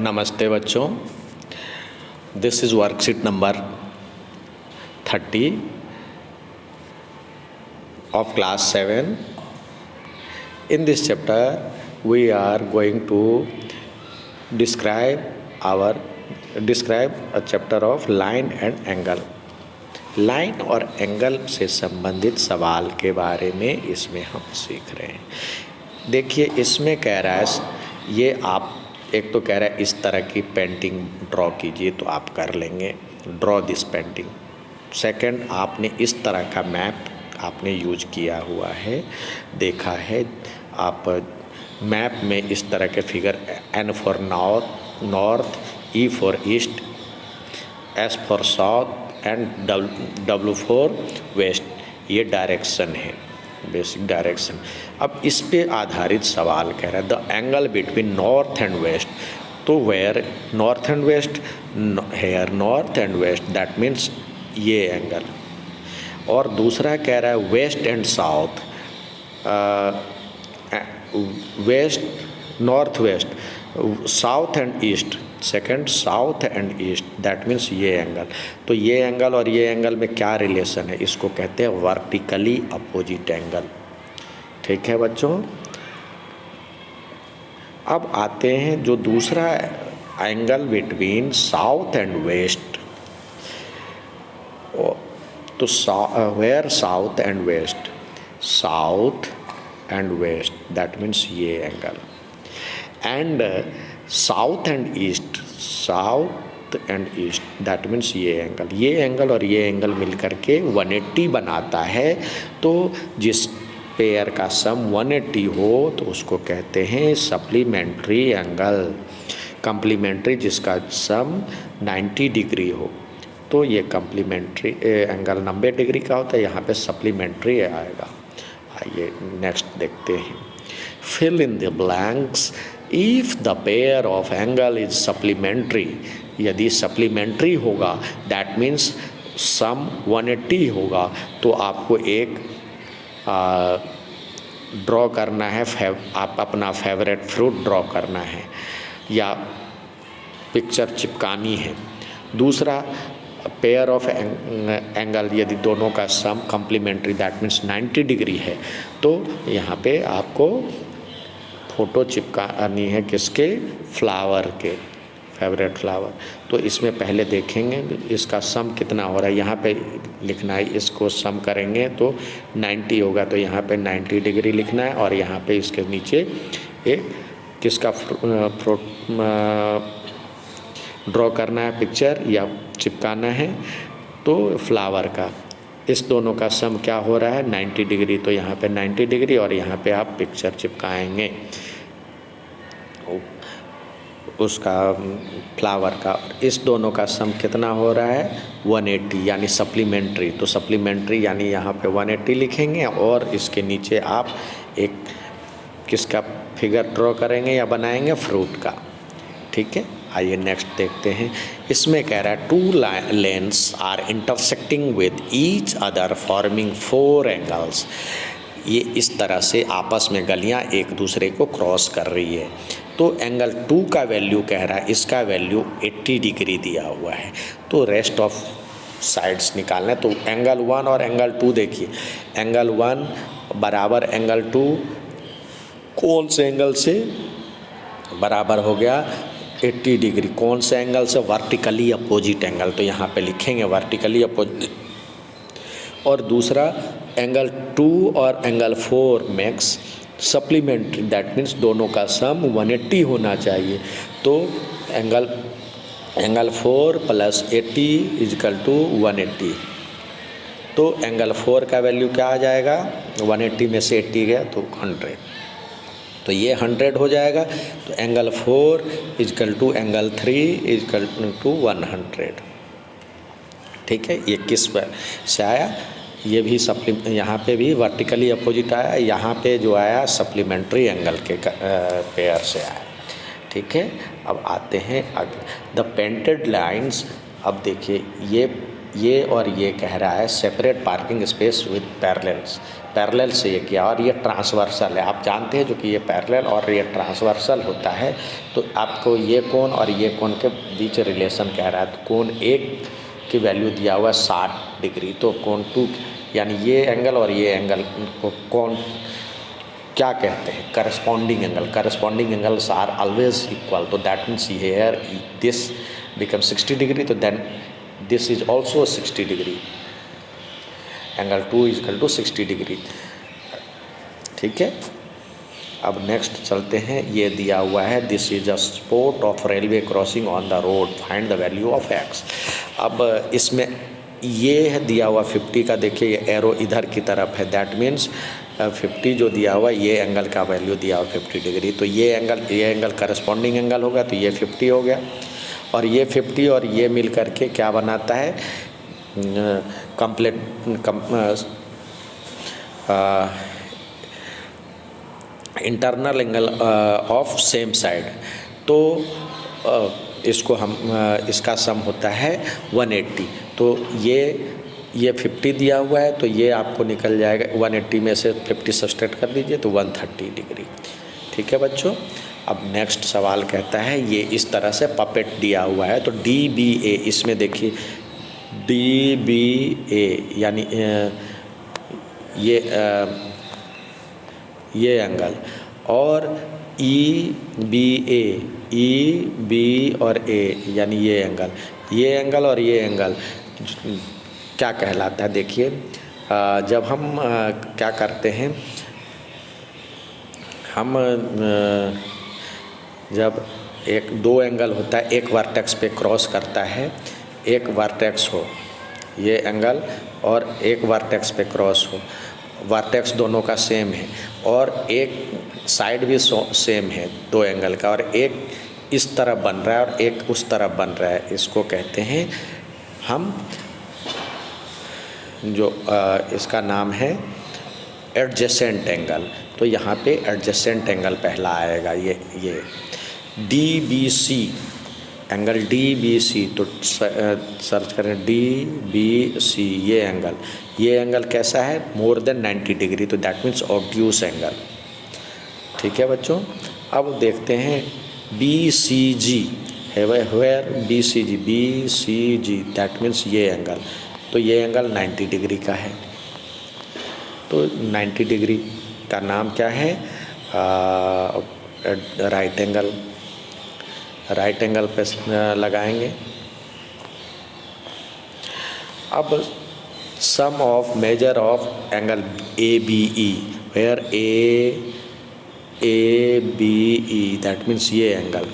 नमस्ते बच्चों, this is worksheet number 30 of class 7. In this chapter we are going to describe a chapter of line and angle. Line और angle से संबंधित सवाल के बारे में इसमें हम सीख रहे हैं। देखिए, इसमें कह रहा है ये आप एक तो कह रहा है इस तरह की पेंटिंग ड्रॉ कीजिए, तो आप कर लेंगे, ड्रॉ दिस पेंटिंग। सेकंड, आपने इस तरह का मैप आपने यूज किया हुआ है, देखा है आप मैप में इस तरह के figure N for north, E for east, S for south and W for west, ये डायरेक्शन है, बेसिक डायरेक्शन। अब इस पे आधारित सवाल कह रहा है the angle between north and west. तो where north and west, here north and west, that means ये एंगल। और दूसरा कह रहा है west and south, west north west, south and east, second south and east, that means ये angle. तो ये एंगल और ये एंगल में क्या रिलेशन है, इसको कहते हैं वर्टिकली अपोजिट एंगल। ठीक है बच्चों। अब आते हैं जो दूसरा angle between south and west. तो where south and west, south and west, that means ये angle. And south and east, south and east, that means ये एंगल। ये एंगल और ये एंगल मिलकर के 180 बनाता है। तो जिस पेयर का सम 180 हो तो उसको कहते हैं सप्लीमेंट्री एंगल। कम्प्लीमेंट्री जिसका सम 90 डिग्री हो तो ये कम्प्लीमेंट्री एंगल 90 डिग्री का होता है, यहाँ पे सप्लीमेंट्री आएगा। आइए नेक्स्ट देखते हैं। Fill in the blanks if the pair of angle is supplementary. यदि सप्लीमेंट्री होगा दैट मीन्स सम 180 होगा, तो आपको एक ड्रॉ करना है, आप अपना फेवरेट फ्रूट ड्रॉ करना है या पिक्चर चिपकानी है। दूसरा पेयर ऑफ एंगल, यदि दोनों का सम कम्प्लीमेंट्री दैट मीन्स 90 डिग्री है, तो यहाँ पे आपको फ़ोटो चिपकानी है किसके, फ्लावर के, फेवरेट फ्लावर। तो इसमें पहले देखेंगे इसका सम कितना हो रहा है, यहाँ पे लिखना है। इसको सम करेंगे तो 90 होगा, तो यहाँ पे 90 डिग्री लिखना है और यहाँ पे इसके नीचे एक किसका फ्रूट ड्रॉ करना है, पिक्चर या चिपकाना है, तो फ्लावर का। इस दोनों का सम क्या हो रहा है, 90 डिग्री। तो यहाँ पे 90 डिग्री और यहाँ पे आप पिक्चर चिपकाएंगे उसका फ्लावर का। इस दोनों का सम कितना हो रहा है, 180, यानी सप्लीमेंट्री। तो सप्लीमेंट्री यानी यहाँ पे 180 लिखेंगे और इसके नीचे आप एक किसका फिगर ड्रॉ करेंगे या बनाएंगे, फ्रूट का। ठीक है, आइए नेक्स्ट देखते हैं। इसमें कह रहा है two lines are intersecting with each other forming 4 angles. ये इस तरह से आपस में गलियां एक दूसरे को क्रॉस कर रही है। तो एंगल 2 का वैल्यू कह रहा है, इसका वैल्यू 80 डिग्री दिया हुआ है। तो रेस्ट ऑफ साइड्स निकालना है। तो एंगल 1 और एंगल 2 देखिए, एंगल 1 बराबर एंगल 2 कौन से एंगल से बराबर हो गया, 80 डिग्री। कौन से एंगल से, वर्टिकली अपोजिट एंगल। तो यहाँ पे लिखेंगे वर्टिकली अपोजिट। और दूसरा एंगल 2 और angle 4 max supplementary, that means दोनों का सम 180 होना चाहिए। तो एंगल 4 प्लस 80 इजकल टू 180। तो एंगल 4 का वैल्यू क्या आ जाएगा, 180 में से 80 गया तो 100, तो ये 100 हो जाएगा। तो angle 4 is equal to angle 3 is equal to 100। ठीक है, ये किस पर से आया, ये भी यहाँ पे भी वर्टिकली अपोजिट आया, यहाँ पे जो आया सप्लीमेंट्री एंगल के पेयर से आया। ठीक है, अब आते हैं द पेंटेड लाइंस। अब देखिए ये और ये कह रहा है separate parking space with parallels, parallel से ये किया, और ये ट्रांसवर्सल है। आप जानते हैं जो कि ये पैरेलल और ये ट्रांसवर्सल होता है, तो आपको ये कोण और ये कोण के बीच रिलेशन कह रहा है। तो कोण 1 की वैल्यू दिया हुआ है 60 डिग्री, तो कोण 2 यानी ये एंगल और ये एंगल को कोण क्या कहते हैं? Corresponding angle. Corresponding angles are always equal, तो that means here this become 60 degree, तो then this is also 60 degree, angle 2 is equal to 60 degree. ठीक है, अब नेक्स्ट चलते हैं। ये दिया हुआ है this is a spot of railway crossing on the road, find the value of x. अब इसमें ये है दिया हुआ 50 का, देखिए ये एरो इधर की तरफ है, दैट मीन्स 50 जो दिया हुआ ये एंगल का वैल्यू दिया हुआ 50 डिग्री, तो ये एंगल करस्पॉन्डिंग एंगल होगा, तो ये 50 हो गया, और ये 50 और ये मिल करके क्या बनाता है? Complete internal angle of same side. तो इसको हम इसका सम होता है 180, तो ये 50 दिया हुआ है, तो ये आपको निकल जाएगा 180 में से 50 सब्सट्रैक्ट कर दीजिए तो 130 डिग्री। ठीक है बच्चों, अब नेक्स्ट सवाल कहता है ये इस तरह से पपेट दिया हुआ है, तो DBA, इसमें देखिए DBA यानी ये एंगल, और EBA, EB और A यानी ये एंगल और ये एंगल क्या कहलाता है? देखिए जब हम क्या करते हैं, हम जब दो एंगल होता है, एक वर्टेक्स पे क्रॉस करता है, एक वर्टेक्स हो ये एंगल और एक वर्टेक्स पे क्रॉस हो, वर्टेक्स दोनों का सेम है और एक साइड भी सेम है दो एंगल का, और एक इस तरफ बन रहा है और एक उस तरफ बन रहा है, इसको कहते हैं हम जो इसका नाम है एडजेसेंट एंगल। तो यहाँ पे एडजेसेंट एंगल पहला आएगा, ये DBC एंगल DBC, तो सर्च करें DBC, ये एंगल कैसा है? मोर देन 90 डिग्री, तो दैट मीन्स ऑब्ट्यूस एंगल। ठीक है बच्चों, अब देखते हैं BCG है, वेयर BCG दैट मीन्स ये एंगल, तो ये एंगल 90 डिग्री का है। तो 90 डिग्री का नाम क्या है? राइट एंगल पे लगाएंगे। अब sum of measure of angle ABE, where ABE that means ये एंगल,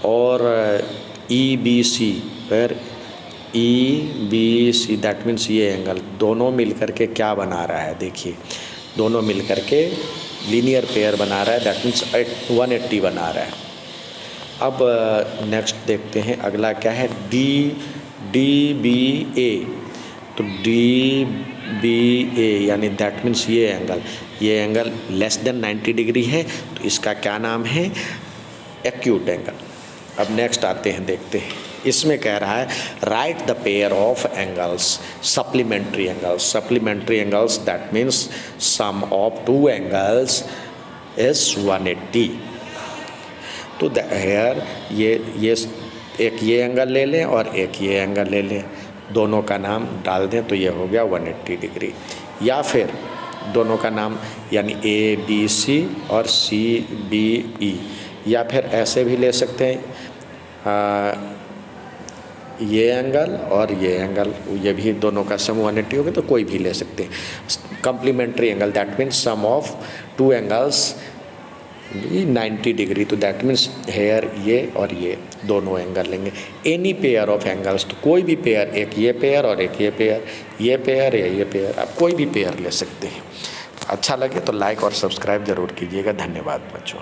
और EBC where EBC that means ये एंगल, दोनों मिलकर के क्या बना रहा है? देखिए दोनों मिलकर के लीनियर पेयर बना रहा है, दैट मीन्स 180 बना रहा है। अब नेक्स्ट देखते हैं अगला क्या है, DBA, तो DBA यानी दैट मीन्स ये एंगल लेस देन 90 डिग्री है, तो इसका क्या नाम है? Acute angle. अब नेक्स्ट आते हैं, देखते हैं, इसमें कह रहा है right the pair of angles supplementary angles that means sum of two angles is 180। तो हेयर ये एक ये एंगल ले लें और एक ये एंगल ले लें, दोनों का नाम डाल दें तो ये हो गया 180 डिग्री, या फिर दोनों का नाम यानी ABC और CBE, या फिर ऐसे भी ले सकते हैं ये एंगल और ये एंगल, ये भी दोनों का सम 180 हो गया, तो कोई भी ले सकते हैं। Complementary angle that means sum of two angles 90 degree, तो दैट मीन्स हेयर ये और ये दोनों एंगल लेंगे। एनी पेयर ऑफ एंगल्स, तो कोई भी पेयर, एक ये पेयर और एक ये पेयर या ये पेयर, आप कोई भी पेयर ले सकते हैं। अच्छा लगे तो लाइक और सब्सक्राइब जरूर कीजिएगा। धन्यवाद बच्चों।